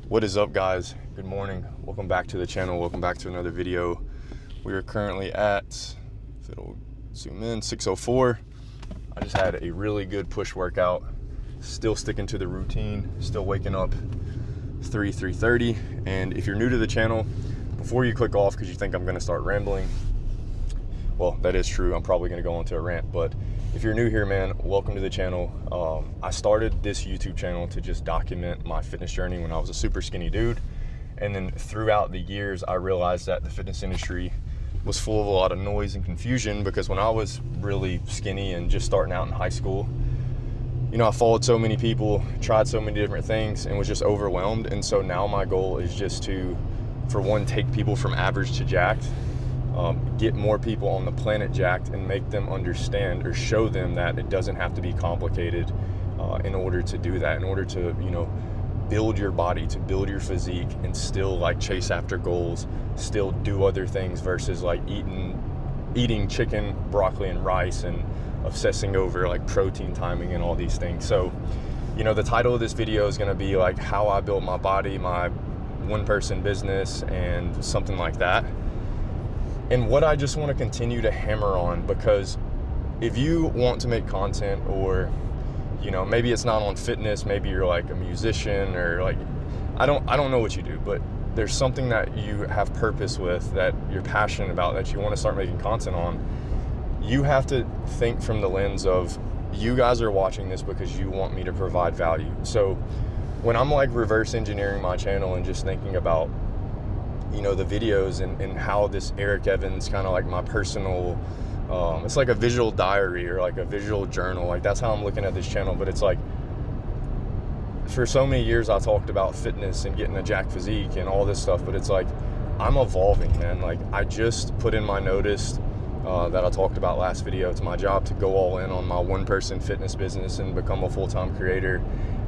What is up, guys? Good morning. Welcome back to the channel. Welcome back to another video. We are currently at, if it'll zoom in, 6:04. I just had a really good push workout. Still sticking to the routine. Still waking up 3:30. And if you're new to the channel, before you click off because you think I'm going to start rambling, well, that is true. I'm probably going to go into a rant, but if you're new here, man, welcome to the channel. I started this YouTube channel to just document my fitness journey when I was a super skinny dude. And then throughout the years, I realized that the fitness industry was full of a lot of noise and confusion, because when I was really skinny and just starting out in high school, you know, I followed so many people, tried so many different things, and was just overwhelmed. And so now my goal is just to, for one, take people from average to jacked, get more people on the planet jacked, and make them understand or show them that it doesn't have to be complicated in order to do that, in order to, you know, build your body, to build your physique, and still like chase after goals, still do other things versus like eating chicken, broccoli, and rice, and obsessing over like protein timing and all these things. So, you know, the title of this video is going to be like how I built my body, my one-person business, and something like that. And what I just want to continue to hammer on, because if you want to make content, or, you know, maybe it's not on fitness, maybe you're like a musician, or like, I don't know what you do, but there's something that you have purpose with, that you're passionate about, that you want to start making content on, you have to think from the lens of, you guys are watching this because you want me to provide value. So when I'm like reverse engineering my channel and just thinking about, you know, the videos and how this Eric Evans kind of like my personal, it's like a visual diary or like a visual journal. Like, that's how I'm looking at this channel. But it's like, for so many years I talked about fitness and getting a jacked physique and all this stuff, but it's like, I'm evolving, man. Like, I just put in my notice that I talked about last video to my job to go all in on my one-person fitness business and become a full-time creator.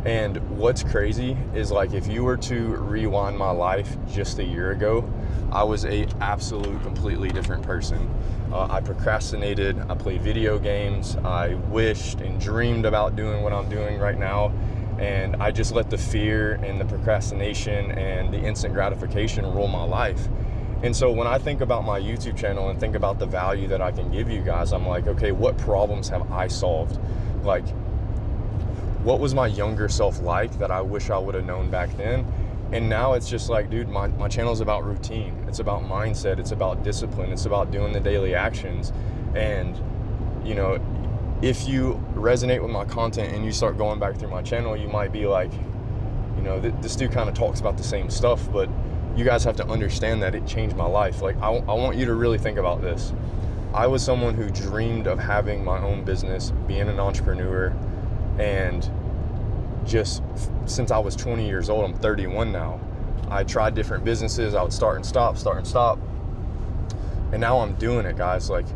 And what's crazy is, like, if you were to rewind my life just a year ago, I was a absolute completely different person. I procrastinated, I played video games, I wished and dreamed about doing what I'm doing right now, and I just let the fear and the procrastination and the instant gratification rule my life. And so when I think about my YouTube channel and think about the value that I can give you guys, I'm like, okay, what problems have I solved? Like, what was my younger self like that I wish I would have known back then? And now it's just like, dude, my channel is about routine. It's about mindset. It's about discipline. It's about doing the daily actions. And, you know, if you resonate with my content and you start going back through my channel, you might be like, you know, this dude kind of talks about the same stuff, but you guys have to understand that it changed my life. Like, I want you to really think about this. I was someone who dreamed of having my own business, being an entrepreneur, and just since I was 20 years old, I'm 31 now, I tried different businesses. I would start and stop. And now I'm doing it, guys. Like,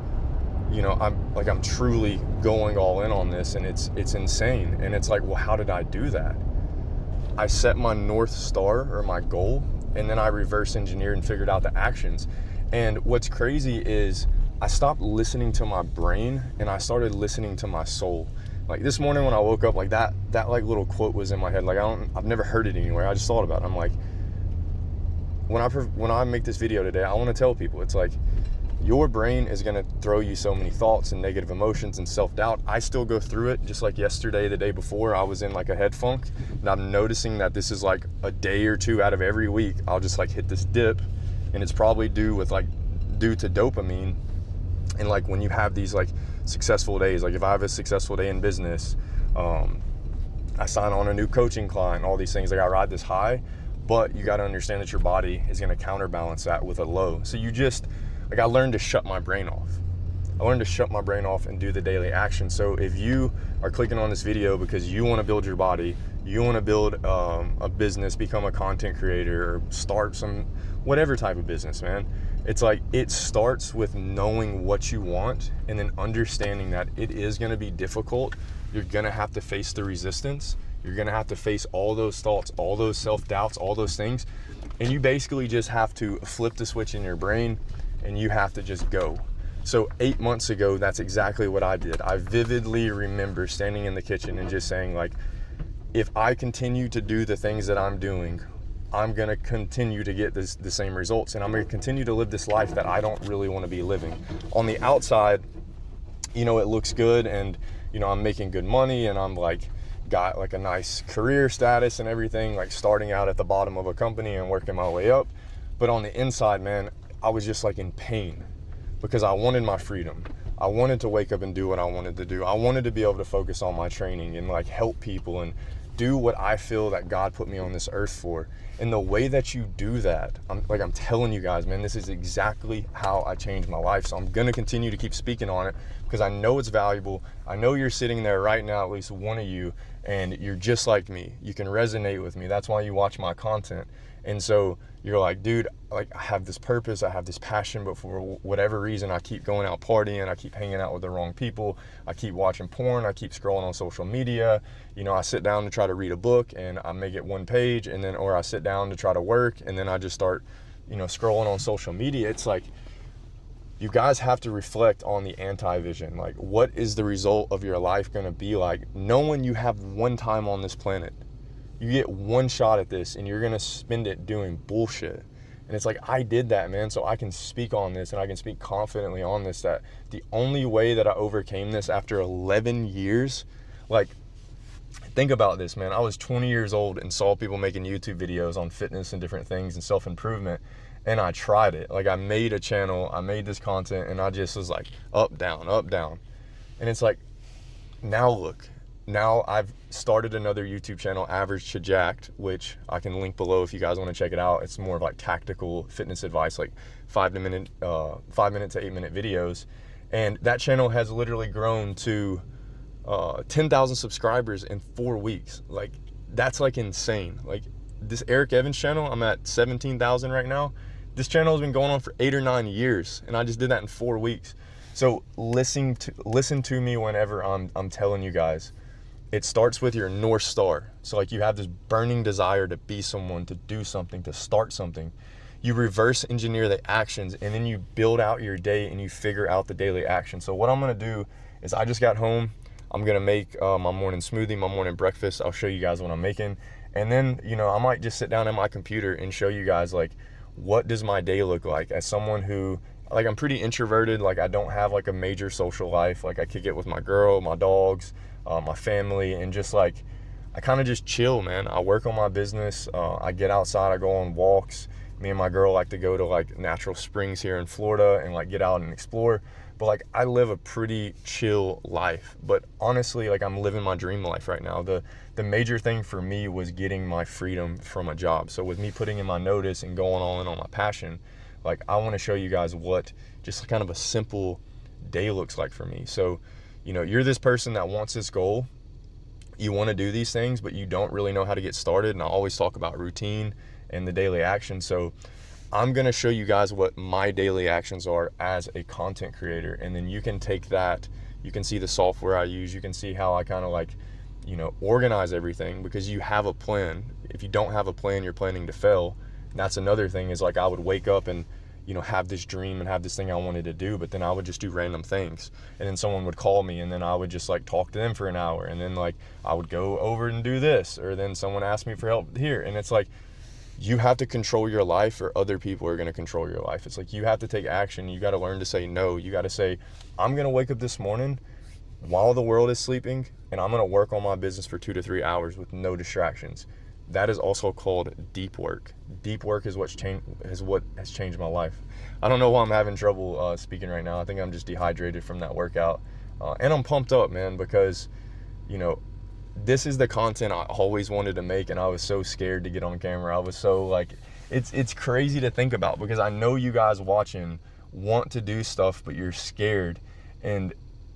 you know, I'm truly going all in on this, and it's insane. And it's like, well, how did I do that? I set my North Star, or my goal, and then I reverse engineered and figured out the actions. And what's crazy is I stopped listening to my brain and I started listening to my soul. Like, this morning when I woke up, like that like little quote was in my head. Like, I've never heard it anywhere. I just thought about it. I'm like, when I make this video today, I want to tell people, it's like, your brain is going to throw you so many thoughts and negative emotions and self-doubt. I still go through it. Just like yesterday, the day before, I was in like a head funk, and I'm noticing that this is like a day or two out of every week, I'll just like hit this dip, and it's probably due to dopamine. And like, when you have these like successful days, like if I have a successful day in business, I sign on a new coaching client, all these things, like I ride this high, but you got to understand that your body is going to counterbalance that with a low. So you just, like, I learned to shut my brain off. I learned to shut my brain off and do the daily action. So if you are clicking on this video because you want to build your body, you want to build a business, become a content creator, or start some, whatever type of business, man, it's like, it starts with knowing what you want, and then understanding that it is going to be difficult. You're going to have to face the resistance. You're going to have to face all those thoughts, all those self-doubts, all those things. And you basically just have to flip the switch in your brain, and you have to just go. So 8 months ago, that's exactly what I did. I vividly remember standing in the kitchen and just saying, like, if I continue to do the things that I'm doing, I'm going to continue to get the same results, and I'm going to continue to live this life that I don't really want to be living. On the outside, you know, it looks good, and, you know, I'm making good money, and I'm like, got like a nice career status and everything, like starting out at the bottom of a company and working my way up. But on the inside, man, I was just like in pain because I wanted my freedom. I wanted to wake up and do what I wanted to do. I wanted to be able to focus on my training and like help people and do what I feel that God put me on this earth for. And the way that you do that, I'm telling you guys, man, this is exactly how I changed my life. So I'm gonna continue to keep speaking on it because I know it's valuable. I know you're sitting there right now, at least one of you, and you're just like me. You can resonate with me. That's why you watch my content. And so you're like, dude, like I have this purpose, I have this passion, but for whatever reason, I keep going out partying, I keep hanging out with the wrong people, I keep watching porn, I keep scrolling on social media. You know, I sit down to try to read a book and I may get one page, and then, or I sit down to try to work and then I just start, you know, scrolling on social media. It's like, you guys have to reflect on the anti-vision. Like, what is the result of your life gonna be like, knowing you have one time on this planet? You get one shot at this and you're gonna spend it doing bullshit. And it's like, I did that, man, so I can speak on this and I can speak confidently on this, that the only way that I overcame this after 11 years, like, think about this, man. I was 20 years old and saw people making YouTube videos on fitness and different things and self-improvement, and I tried it. Like, I made a channel, I made this content, and I just was like, up, down, up, down. And it's like, now look. Now I've started another YouTube channel, Average to Jacked, which I can link below if you guys want to check it out. It's more of like tactical fitness advice, like 5 minute to 8 minute videos. And that channel has literally grown to 10,000 subscribers in 4 weeks. Like, that's like insane. Like, this Eric Evans channel, I'm at 17,000 right now. This channel has been going on for 8 or 9 years, and I just did that in 4 weeks. So listen to me whenever I'm telling you guys. It starts with your North Star. So like, you have this burning desire to be someone, to do something, to start something. You reverse engineer the actions, and then you build out your day and you figure out the daily action. So what I'm gonna do is, I just got home. I'm gonna make my morning smoothie, my morning breakfast. I'll show you guys what I'm making. And then, you know, I might just sit down at my computer and show you guys, like, what does my day look like as someone who, like, I'm pretty introverted. Like, I don't have like a major social life. Like, I kick it with my girl, my dogs, my family, and just like, I kind of just chill, man. I work on my business. I get outside, I go on walks. Me and my girl like to go to like natural springs here in Florida and like get out and explore. But like, I live a pretty chill life. But honestly, like, I'm living my dream life right now. The major thing for me was getting my freedom from a job. So with me putting in my notice and going all in on my passion, like, I want to show you guys what just kind of a simple day looks like for me. So, you know, you're this person that wants this goal. You want to do these things, but you don't really know how to get started. And I always talk about routine and the daily action. So I'm going to show you guys what my daily actions are as a content creator. And then you can take that, you can see the software I use, you can see how I kind of like, you know, organize everything, because you have a plan. If you don't have a plan, you're planning to fail. And that's another thing, is like, I would wake up and, you know, have this dream and have this thing I wanted to do, but then I would just do random things. And then someone would call me, and then I would just like talk to them for an hour. And then like, I would go over and do this, or then someone asked me for help here. And it's like, you have to control your life, or other people are going to control your life. It's like, you have to take action. You got to learn to say no. You got to say, I'm going to wake up this morning while the world is sleeping, and I'm going to work on my business for 2 to 3 hours with no distractions. That is also called deep work. Deep work is what has changed my life. I don't know why I'm having trouble speaking right now. I think I'm just dehydrated from that workout. And I'm pumped up, man, because, you know, this is the content I always wanted to make, and I was so scared to get on camera. I was so like, it's crazy to think about, because I know you guys watching want to do stuff, but you're scared. And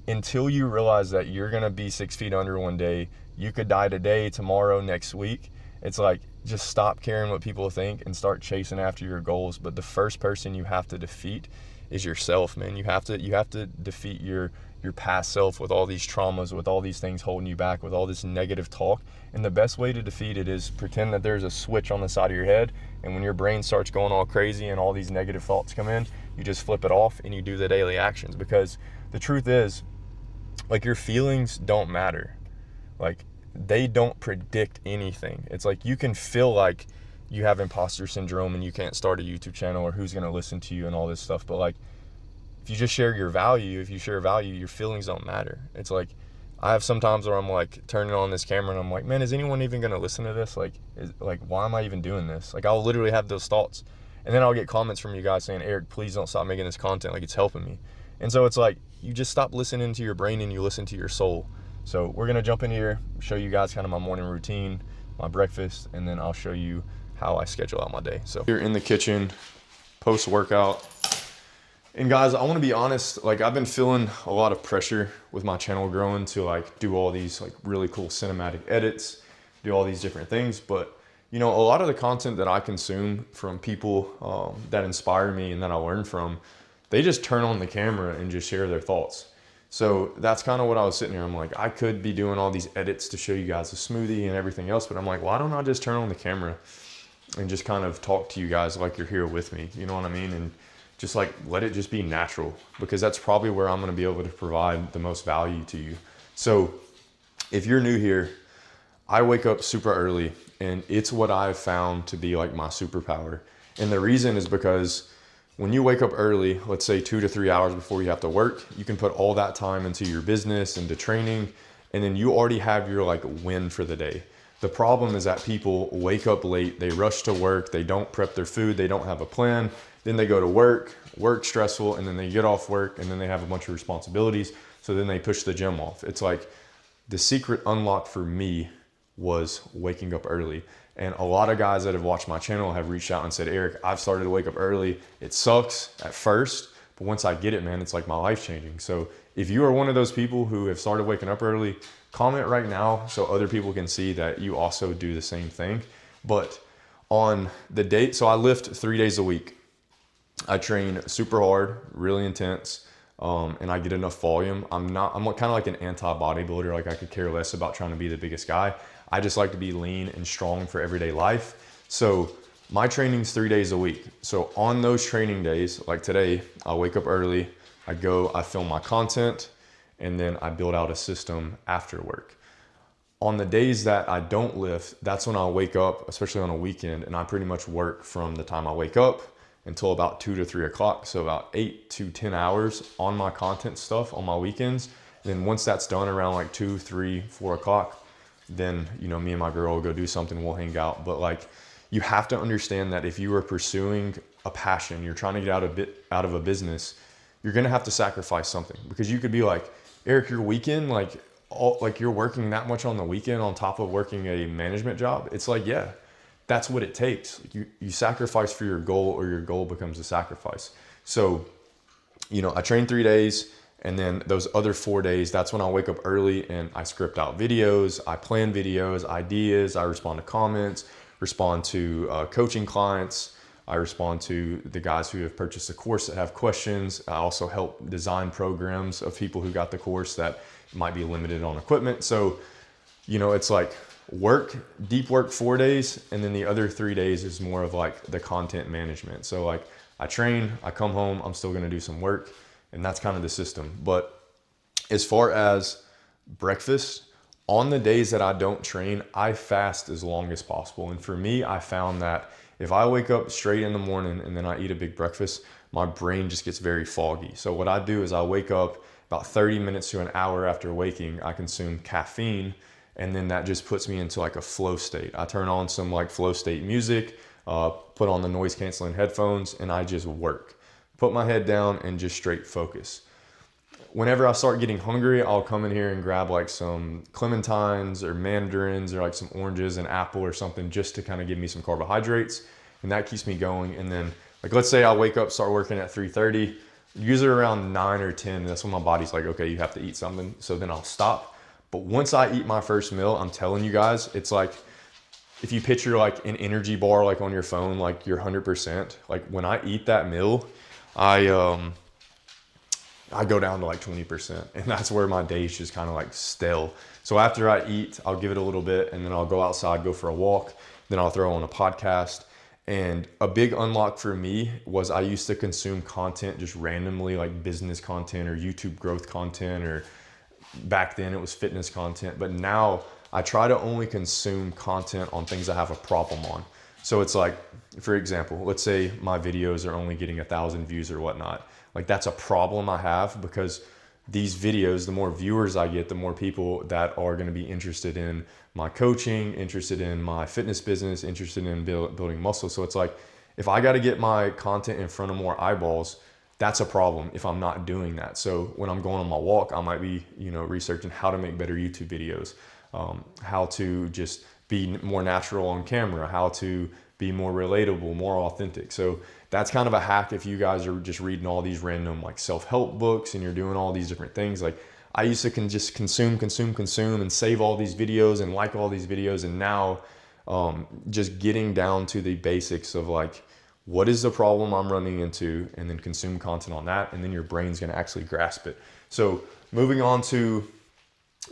until you realize that you're gonna be 6 feet under one day, you could die today, tomorrow, next week. It's like, just stop caring what people think and start chasing after your goals. But the first person you have to defeat is yourself, man. You have to defeat your past self with all these traumas, with all these things holding you back, with all this negative talk. And the best way to defeat it is pretend that there's a switch on the side of your head, and when your brain starts going all crazy and all these negative thoughts come in, you just flip it off and you do the daily actions. Because the truth is, like, your feelings don't matter. Like, they don't predict anything. It's like, you can feel like you have imposter syndrome and you can't start a YouTube channel, or who's going to listen to you and all this stuff. But like, if you just share your value, if you share value, your feelings don't matter. It's like, I have some times where I'm like turning on this camera and I'm like, man, is anyone even going to listen to this? Like, why am I even doing this? Like, I'll literally have those thoughts. And then I'll get comments from you guys saying, Eric, please don't stop making this content. Like, it's helping me. And so it's like, you just stop listening to your brain and you listen to your soul. So we're going to jump in here, show you guys kind of my morning routine, my breakfast, and then I'll show you how I schedule out my day. So here in the kitchen, post-workout. And guys, I want to be honest, like, I've been feeling a lot of pressure with my channel growing to like do all these like really cool cinematic edits, do all these different things. But you know, a lot of the content that I consume from people that inspire me and that I learn from, they just turn on the camera and just share their thoughts. So that's kind of what I was sitting here. I'm like, I could be doing all these edits to show you guys the smoothie and everything else, but I'm like, why don't I just turn on the camera and just kind of talk to you guys like you're here with me? You know what I mean? And just like, let it just be natural, because that's probably where I'm going to be able to provide the most value to you. So if you're new here, I wake up super early, and it's what I've found to be like my superpower. And the reason is because when you wake up early, let's say 2 to 3 hours before you have to work, you can put all that time into your business, into training, and then you already have your like win for the day. The problem is that people wake up late, they rush to work, they don't prep their food, they don't have a plan, then they go to work stressful, and then they get off work, and then they have a bunch of responsibilities, so then they push the gym off. It's like, the secret unlock for me was waking up early. And a lot of guys that have watched my channel have reached out and said, Eric, I've started to wake up early. It sucks at first, but once I get it, man, it's like my life changing. So if you are one of those people who have started waking up early, comment right now so other people can see that you also do the same thing. But on the date, so I lift 3 days a week. I train super hard, really intense, and I get enough volume. I'm kind of like an anti-bodybuilder. Like, I could care less about trying to be the biggest guy. I just like to be lean and strong for everyday life. So my training's 3 days a week. So on those training days, like today, I wake up early, I film my content, and then I build out a system after work. On the days that I don't lift, that's when I'll wake up, especially on a weekend, and I pretty much work from the time I wake up until about 2 to 3 o'clock. So about 8 to 10 hours on my content stuff on my weekends. And then once that's done around like 2, 3, 4 o'clock, then, you know, me and my girl will go do something, we'll hang out. But like, you have to understand that if you are pursuing a passion, you're trying to get out of a business, you're going to have to sacrifice something. Because you could be like, Eric, your weekend, like you're working that much on the weekend on top of working a management job. It's like, yeah, that's what it takes. You sacrifice for your goal, or your goal becomes a sacrifice. So, you know, I train 3 days, and then those other 4 days, that's when I wake up early and I script out videos, I plan videos, ideas, I respond to comments, respond to coaching clients, I respond to the guys who have purchased the course that have questions. I also help design programs of people who got the course that might be limited on equipment. So, you know, it's like deep work 4 days, and then the other 3 days is more of like the content management. So like, I train, I come home, I'm still gonna do some work, and that's kind of the system. But as far as breakfast, on the days that I don't train, I fast as long as possible. And for me, I found that if I wake up straight in the morning and then I eat a big breakfast, my brain just gets very foggy. So what I do is I wake up about 30 minutes to an hour after waking, I consume caffeine, and then that just puts me into like a flow state. I turn on some like flow state music, put on the noise canceling headphones, and I just work. Put my head down and just straight focus. Whenever I start getting hungry, I'll come in here and grab like some clementines or mandarins or like some oranges and apple or something, just to kind of give me some carbohydrates, and that keeps me going. And then, like, let's say I wake up, start working at 3:30, usually around 9 or 10, that's when my body's like, okay, you have to eat something. So then I'll stop. But once I eat my first meal, I'm telling you guys, it's like, if you picture like an energy bar, like on your phone, like you're 100%, like when I eat that meal, I go down to like 20%, and that's where my days just kind of like stale. So after I eat, I'll give it a little bit, and then I'll go outside, go for a walk, then I'll throw on a podcast. And a big unlock for me was I used to consume content just randomly, like business content or YouTube growth content, or back then it was fitness content. But now I try to only consume content on things I have a problem on. So it's like, for example, let's say my videos are only getting 1,000 views or whatnot. Like that's a problem I have, because these videos, the more viewers I get, the more people that are going to be interested in my coaching, interested in my fitness business, interested in building muscle. So it's like, if I got to get my content in front of more eyeballs, that's a problem if I'm not doing that. So when I'm going on my walk, I might be, researching how to make better YouTube videos, how to just be more natural on camera, how to be more relatable, more authentic. So that's kind of a hack if you guys are just reading all these random like self-help books and you're doing all these different things. Like I used to just consume and save all these videos and like all these videos. And now just getting down to the basics of like, what is the problem I'm running into, and then consume content on that. And then your brain's going to actually grasp it. So moving on to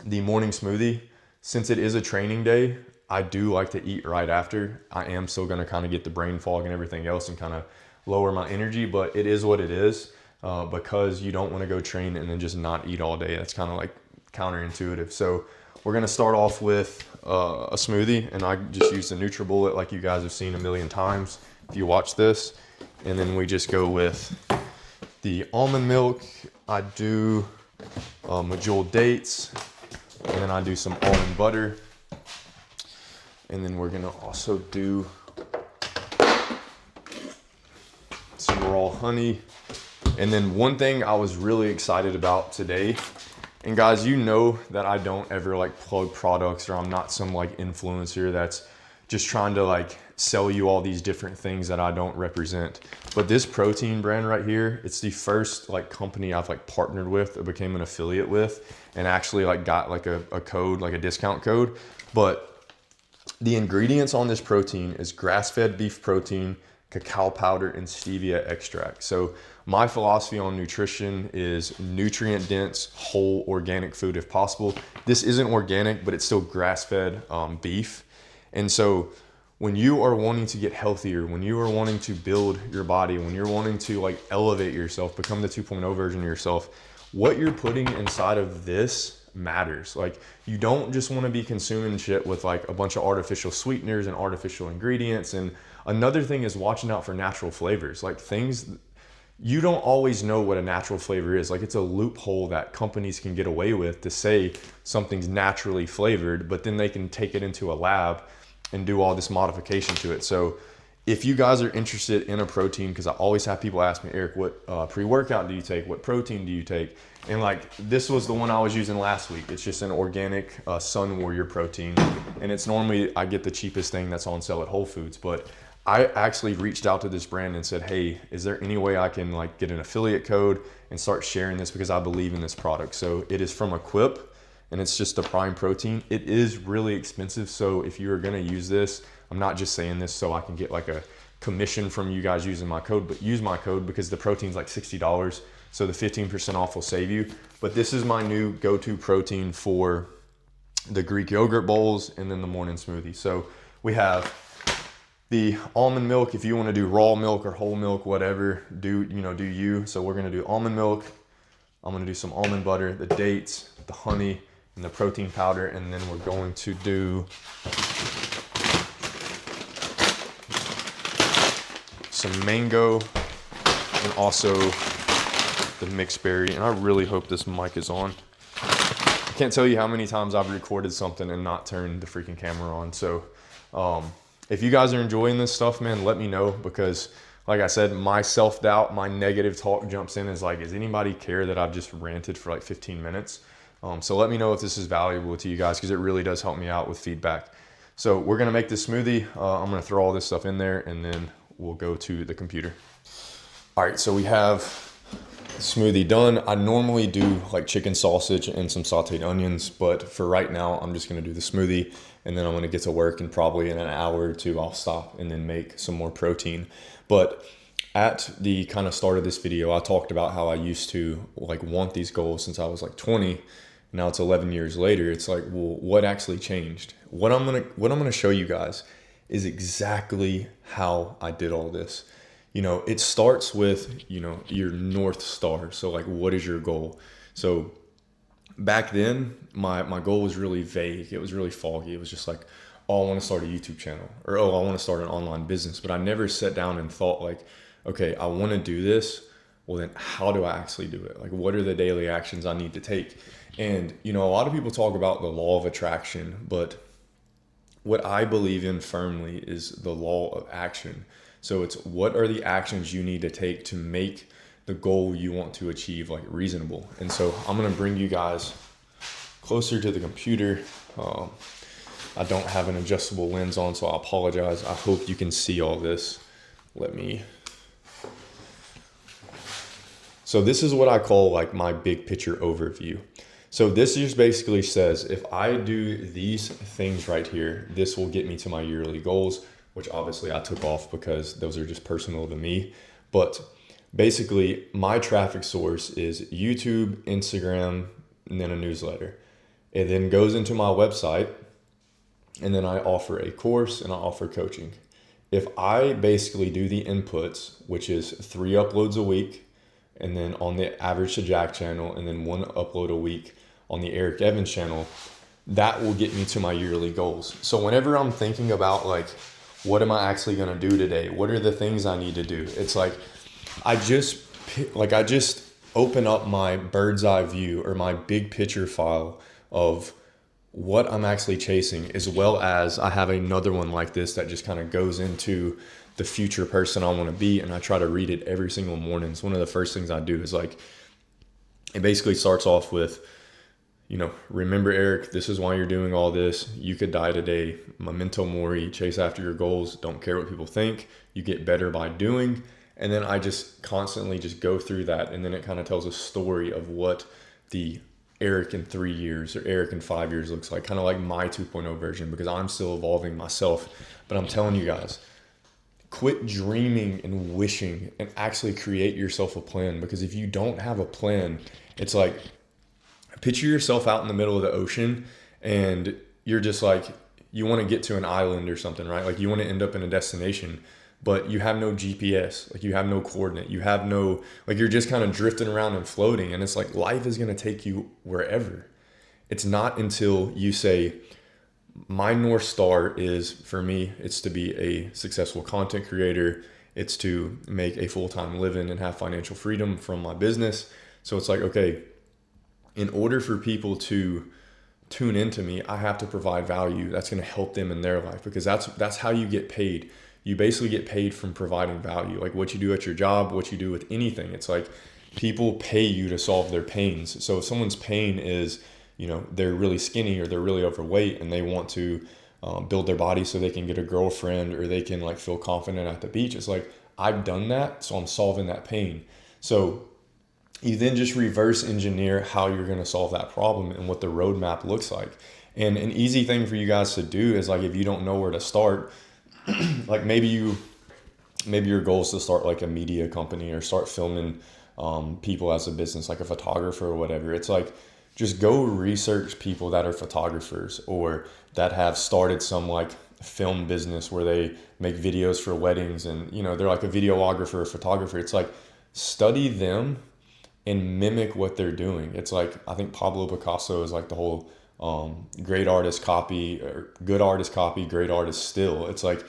the morning smoothie, since it is a training day, I do like to eat right after. I am still going to kind of get the brain fog and everything else and kind of lower my energy, but it is what it is, because you don't want to go train and then just not eat all day. That's kind of like counterintuitive. So we're going to start off with a smoothie, and I just use the NutriBullet like you guys have seen a million times if you watch this. And then we just go with the almond milk. I do Medjool dates, and then I do some almond butter. And then we're gonna also do some raw honey. And then one thing I was really excited about today, and guys, you know that I don't ever like plug products, or I'm not some like influencer that's just trying to like sell you all these different things that I don't represent. But this protein brand right here, it's the first like company I've like partnered with or became an affiliate with, and actually like got like a code, like a discount code. But the ingredients on this protein is grass-fed beef protein, cacao powder, and stevia extract. So my philosophy on nutrition is nutrient dense, whole, organic food if possible. This isn't organic, but it's still grass-fed beef. And so when you are wanting to get healthier, when you are wanting to build your body, when you're wanting to like elevate yourself, become the 2.0 version of yourself, what you're putting inside of this matters. Like you don't just want to be consuming shit with like a bunch of artificial sweeteners and artificial ingredients. And another thing is watching out for natural flavors, like things you don't always know what a natural flavor is. Like it's a loophole that companies can get away with to say something's naturally flavored, but then they can take it into a lab and do all this modification to it. So if you guys are interested in a protein, because I always have people ask me, Eric, what pre-workout do you take? What protein do you take? And like this was the one I was using last week. It's just an organic Sun Warrior protein. And it's normally, I get the cheapest thing that's on sale at Whole Foods. But I actually reached out to this brand and said, hey, is there any way I can like get an affiliate code and start sharing this, because I believe in this product. So it is from Equip, and it's just a prime protein. It is really expensive. So if you are gonna use this, I'm not just saying this so I can get like a commission from you guys using my code, but use my code because the protein's like $60. So the 15% off will save you. But this is my new go-to protein for the Greek yogurt bowls and then the morning smoothie. So we have the almond milk. If you want to do raw milk or whole milk, whatever, do you. So we're going to do almond milk. I'm going to do some almond butter, the dates, the honey, and the protein powder. And then we're going to do some mango and also the mixed berry. And I really hope this mic is on. I can't tell you how many times I've recorded something and not turned the freaking camera on. So if you guys are enjoying this stuff, man, let me know, because like I said, my self-doubt, my negative talk jumps in, is like, does anybody care that I've just ranted for like 15 minutes? So let me know if this is valuable to you guys, because it really does help me out with feedback. So we're gonna make this smoothie. I'm gonna throw all this stuff in there and then we'll go to the computer. All right, so we have the smoothie done. I normally do like chicken sausage and some sauteed onions, but for right now, I'm just gonna do the smoothie, and then I'm gonna get to work, and probably in an hour or two, I'll stop and then make some more protein. But at the kind of start of this video, I talked about how I used to like want these goals since I was like 20. Now it's 11 years later. It's like, well, what actually changed? What I'm gonna show you guys is exactly how I did all this. It starts with, your North Star. So like, what is your goal? So back then, my goal was really vague. It was really foggy. It was just like, oh, I want to start a YouTube channel, or oh, I want to start an online business. But I never sat down and thought like, okay, I want to do this. Well, then how do I actually do it? Like, what are the daily actions I need to take? And, a lot of people talk about the law of attraction, but what I believe in firmly is the law of action. So it's what are the actions you need to take to make the goal you want to achieve like reasonable. And so I'm going to bring you guys closer to the computer. I don't have an adjustable lens on, so I apologize. I hope you can see all this. So this is what I call like my big picture overview. So this just basically says, if I do these things right here, this will get me to my yearly goals, which obviously I took off because those are just personal to me. But basically my traffic source is YouTube, Instagram, and then a newsletter. It then goes into my website, and then I offer a course and I offer coaching. If I basically do the inputs, which is 3 uploads a week, and then on the Average to Jack channel, and then 1 upload a week on the Eric Evans channel, that will get me to my yearly goals. So whenever I'm thinking about like, what am I actually going to do today? What are the things I need to do? It's like, I just open up my bird's eye view or my big picture file of what I'm actually chasing, as well as I have another one like this that just kind of goes into the future person I want to be. And I try to read it every single morning. It's one of the first things I do is like, it basically starts off with, remember, Eric, this is why you're doing all this. You could die today. Memento mori, chase after your goals. Don't care what people think. You get better by doing. And then I just constantly just go through that. And then it kind of tells a story of what the Eric in 3 years or Eric in 5 years looks like, kind of like my 2.0 version, because I'm still evolving myself. But I'm telling you guys, quit dreaming and wishing and actually create yourself a plan. Because if you don't have a plan, it's like, picture yourself out in the middle of the ocean and you're just like, you want to get to an island or something, right? Like you want to end up in a destination, but you have no GPS, like you have no coordinate, you have no, like you're just kind of drifting around and floating. And it's like, life is going to take you wherever. It's not until you say, my North Star is, for me, it's to be a successful content creator. It's to make a full-time living and have financial freedom from my business. So it's like, okay, in order for people to tune into me, I have to provide value that's going to help them in their life, because that's how you get paid. You basically get paid from providing value, like what you do at your job, what you do with anything. It's like people pay you to solve their pains. So if someone's pain is, they're really skinny or they're really overweight and they want to build their body so they can get a girlfriend or they can like feel confident at the beach, it's like, I've done that, so I'm solving that pain. So you then just reverse engineer how you're going to solve that problem and what the roadmap looks like. And an easy thing for you guys to do is like, if you don't know where to start, like maybe your goal is to start like a media company or start filming people as a business, like a photographer or whatever. It's like, just go research people that are photographers or that have started some like film business where they make videos for weddings and, they're like a videographer or photographer. It's like, study them and mimic what they're doing. It's like, I think Pablo Picasso is like the whole great artist copy, or good artist copy, great artist still. It's like,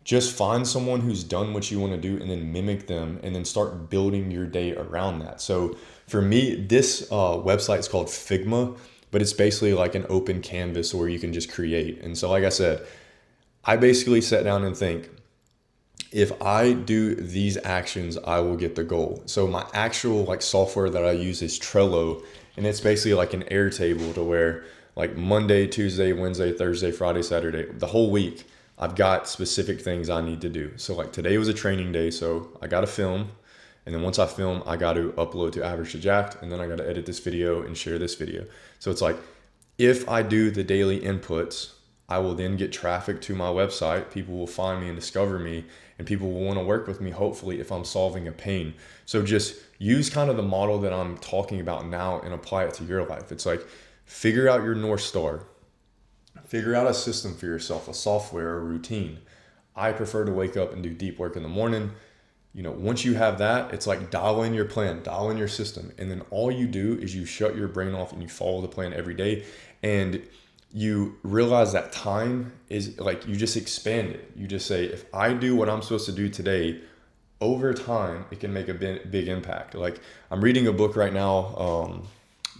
just find someone who's done what you want to do and then mimic them and then start building your day around that. So for me, this website is called Figma, but it's basically like an open canvas where you can just create. And so like I said, I basically sat down and think, if I do these actions, I will get the goal. So my actual like software that I use is Trello, and it's basically like an Airtable to where like Monday, Tuesday, Wednesday, Thursday, Friday, Saturday, the whole week, I've got specific things I need to do. So like today was a training day, so I got to film. And then once I film, I got to upload to Average to Jacked, and then I got to edit this video and share this video. So it's like, if I do the daily inputs, I will then get traffic to my website. People will find me and discover me, and people will want to work with me, hopefully, if I'm solving a pain. So just use kind of the model that I'm talking about now and apply it to your life. It's like, figure out your North Star. Figure out a system for yourself, a software, a routine. I prefer to wake up and do deep work in the morning. Once you have that, it's like dial in your plan, dial in your system. And then all you do is you shut your brain off and you follow the plan every day. And you realize that time is like, you just expand it. You just say, if I do what I'm supposed to do today, over time, it can make a big impact. Like, I'm reading a book right now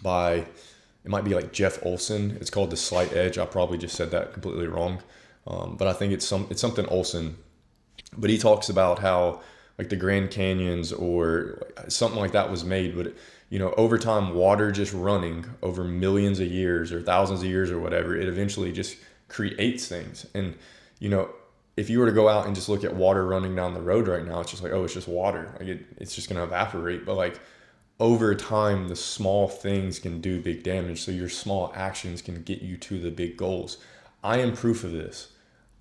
by, it might be like Jeff Olson. It's called The Slight Edge. I probably just said that completely wrong. But I think it's something Olson. But he talks about how like the Grand Canyons or something like that was made, but over time, water just running over millions of years or thousands of years or whatever, it eventually just creates things. And if you were to go out and just look at water running down the road right now, it's just like, oh, it's just water. Like it's just going to evaporate. But like over time, the small things can do big damage. So your small actions can get you to the big goals. I am proof of this.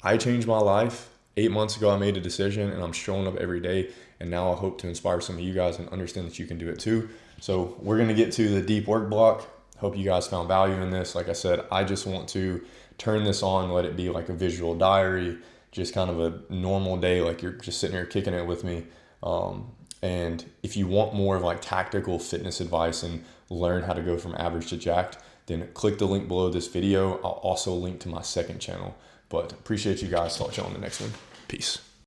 I changed my life. 8 months ago, I made a decision and I'm showing up every day. And now I hope to inspire some of you guys and understand that you can do it too. So we're going to get to the deep work block. Hope you guys found value in this. Like I said, I just want to turn this on, let it be like a visual diary, just kind of a normal day, like you're just sitting here kicking it with me. And if you want more of like tactical fitness advice and learn how to go from average to jacked, then click the link below this video. I'll also link to my second channel. But appreciate you guys. Talk to you on the next one. Peace.